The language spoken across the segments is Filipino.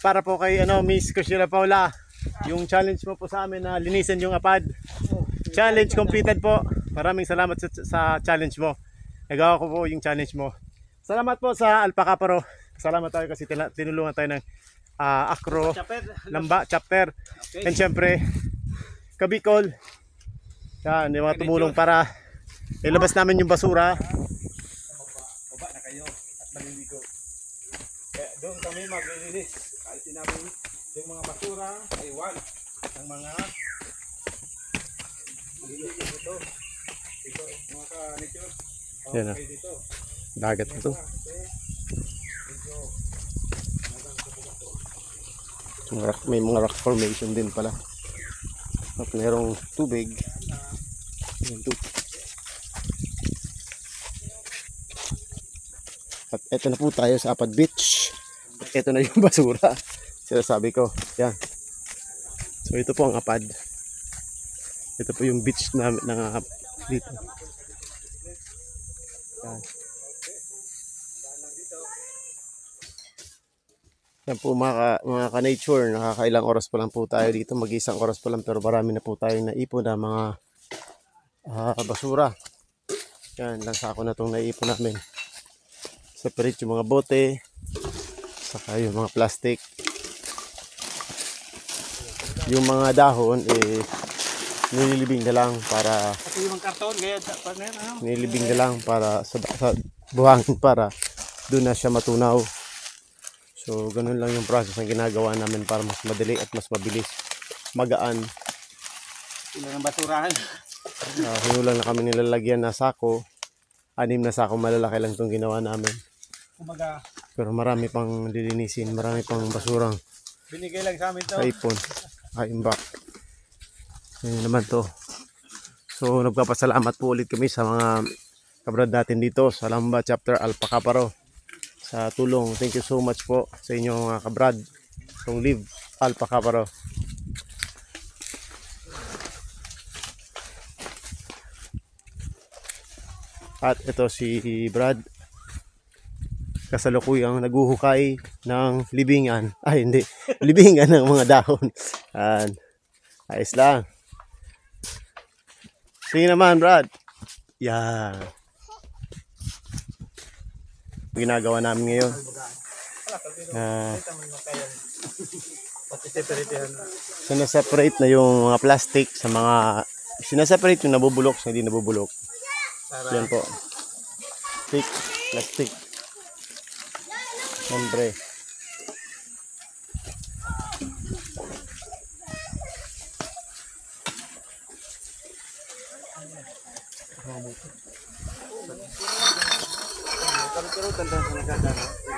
para po kay Miss Kushira Paula, yung challenge mo po sa amin na linisin yung apad. Challenge completed po. Maraming salamat sa challenge mo. Nagawa ko po yung challenge mo. Salamat po sa Alpaca Pro. Salamat tayo kasi tinulungan tayo ng Acro Lamba Chapter. And syempre Kabicol. Yan, yung mga tumulong para ilabas namin yung basura. Baba na kayo at maliligo. Kaya doon kami maglilinis. Alisin namin yung mga basura, iwan ng mga dito. Ito, mga ka-nature. Yan na. Dagat ito. May mga rock formation din pala. At mayroong tubig. At eto na po tayo sa Apad Beach. Ito na yung basura. Sinasabi ko. Yan. So ito po ang Apad. Ito po yung beach na dito. Yan. Yan po mga ka-nature, nakakailang oras pa lang po tayo dito, mag-isang oras pa lang pero marami na po tayong naipon na mga basura. Yan, lang sako na itong naipon namin. Separate yung mga bote, saka yung mga plastic. Yung mga dahon, nililibing na lang para nililibing na lang para sa buhangin para doon na siya matunaw. So, ganun lang yung process ang ginagawa namin para mas madali at mas mabilis, magaan. Ilan ang basurahan? Hinulang na kami nilalagyan na sako. 6 na sako, malalaki lang itong ginawa namin. Kumaga, pero marami pang lilinisin, marami pang basurang binigay lang sa amin to. Ipon, imbak. Yan naman to. So, nagpapasalamat po ulit kami sa mga kabrad natin dito sa Lamba Chapter Alpaca Pro. Sa tulong, thank you so much po sa inyo mga kabrad itong Live Alpaca Pro. At ito si Brad, kasalukuyang naguhukay ng libingan, ay hindi, libingan ng mga dahon. Ayos lang. Sige naman Brad. Yan, ginagawa namin ngayon. Sinaseparate na yung mga plastic sa mga, sinaseparate yung nabubulok sa hindi nabubulok. Yan po. Stick, plastic. Siyempre.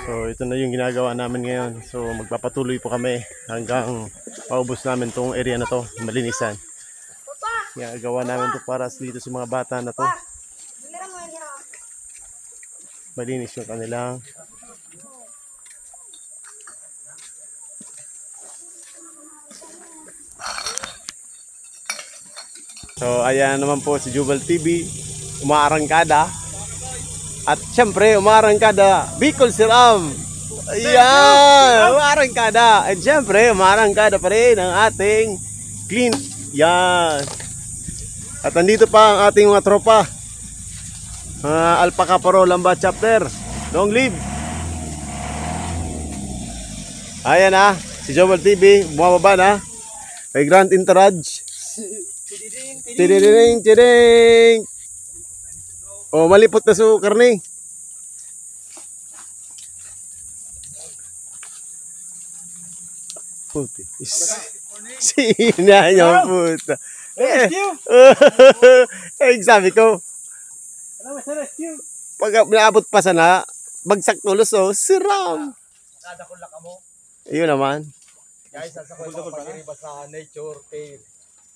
So ito na yung ginagawa namin ngayon. So magpapatuloy po kami hanggang maubos namin tong area na to, malinisan. Ginagawa namin to para dito sa mga bata na to. Malinis yung kanilang so ayan naman po si Jubal TV, umaarangkada. At syempre, umarangkada Bicol Siram. Ayan, umarangkada. At syempre, umarangkada pa rin ang ating Clint. Yan. At nandito pa ang ating mga tropa. Alpaca Pro Lamba Chapter. Long live. Ayan na, si Jobal TV, bumababa na. Kay Grand Entourage. Tididing, tididing. Oh, malipot na sa karne. Puti. Sina niya puta. Sabi ko. Pag naabot pa sana, bagsak tulos oh, siram. Nakadakula ka mo. Ayun naman. Guys, sa pag-iriba sa nature, page,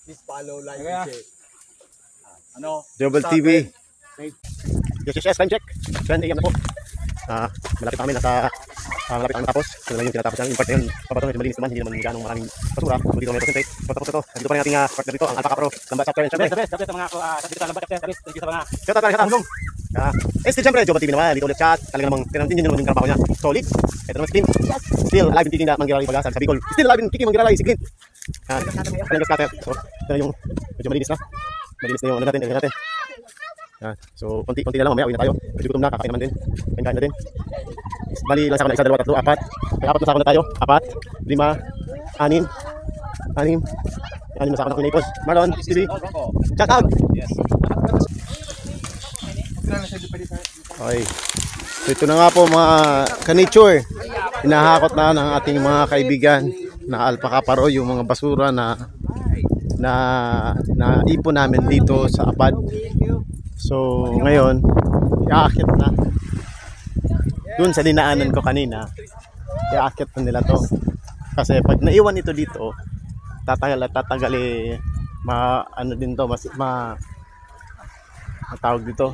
please follow, like, and share. Ano? Jobal TV. Yes, time check. 10 AM na po. Malapit kami, malapit kami tapos. Ito lang yung tinatapos namin. Yung part na yun, papato, medyo malinis naman. Hindi naman ganong maraming basura. So dito may percentage. Patapos na to. Dito pa rin ating partner dito, ang Alpaca Pro Lamba Chapter. Thank you sa mga shout out. Still syempre, Joba TV naman, dito ulit chat. Talaga namang tinantin nyo naman yung trabaho niya. Solid. Ito naman si Tim. Still alive and kicking na Manggiray Pag-asa sa Bicol. Still alive and kicking Manggiray si Clint. Kanyang scatter. So, ito na yung medyo malinis na. Malinis na yung ano natin, ilagay natin. So, konti na lang, mamaya uwi na tayo. Medyo gutom na, kakain naman din. Kain na din. Bali, lang sa ako na 1, 2, 3, 4. Kaya 4 na sa ako na tayo. 4, 5, 6. 6 na sa ako na Naples. Marlon, TV. Shout out! Yes. Okay. So, ito na nga po mga ka-nature. Hinahakot na ng ating mga kaibigan na alpaca paro yung mga basura na ipon namin dito sa Apad. So ngayon, iaakit na. Doon sa dinaanan ko kanina, iaakit na nila to. Kasi pag naiwan ito dito, tatagal ano din to, matawag dito.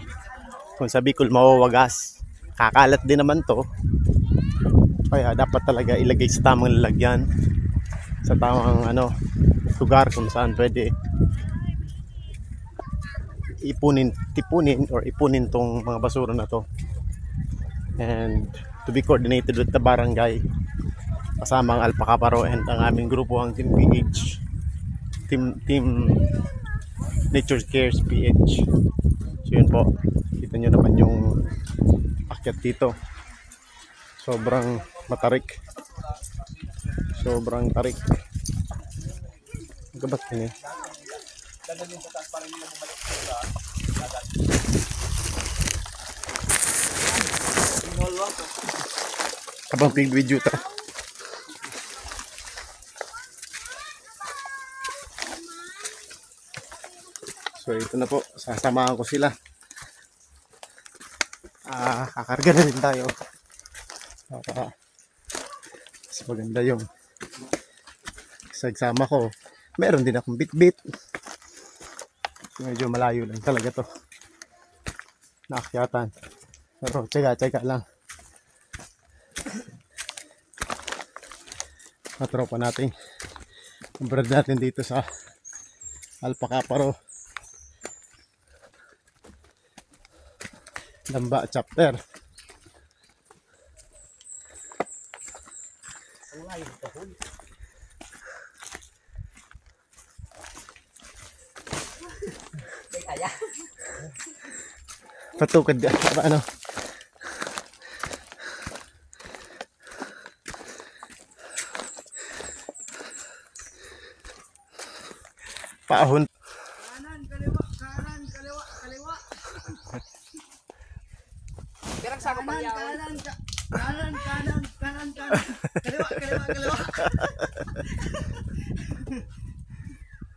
Kung sa Bicol, mawawagas. Kakalat din naman to. Kaya dapat talaga ilagay sa tamang lalagyan, sa tamang lugar kung saan pwede tipunin tong mga basura na to, and to be coordinated with the barangay kasama ang Alpaca Paro and ang aming grupo, ang Team PH, Team Nature Cares PH. So yun po, kita nyo naman yung akyat dito, sobrang matarik, sobrang tarik. Gabat ini. Abang pig video ta. So ito na po, sasamahan ko sila. Kakarga na rin tayo. Mas maganda yung sagsama ko. Meron din akong bit-bit. Medyo malayo lang talaga to. Naakyatan. Pero tsaga lang. Matropa natin. Ang brad natin dito sa Alpaca Paro. Lamba chapter. Patukad ka ano? Paahon. Kanan, kaliwa. Pirang sa kanan. Kaliwa.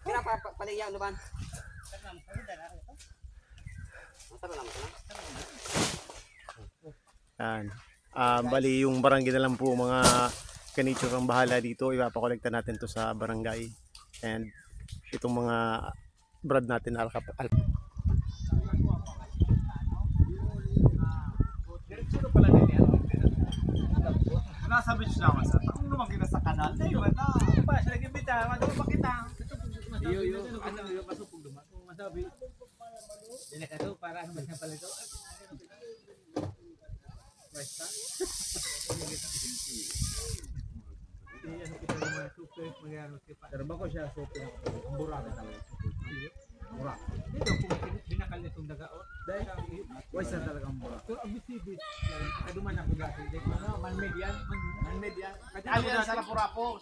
Pirang paliyaw naman. Yan. Bali yung barangay na lang po mga ka-nature ang bahala dito. Ipapakolekta natin to sa barangay. And itong mga brad natin Nasa beach naman sa kung naman kita sa kanal na yun pa sa lagi bita ano pa kita yo ano pasupog duman kung masabi dili ka to para ano ba palito basta ano kita naman super magano si trabaho siya super mura ka talaga mura dito kung binakal nitong dagaon dahil ang wise na talagang mura pero abisibit kaduman ako dati man median kasi alin sa Lapurapo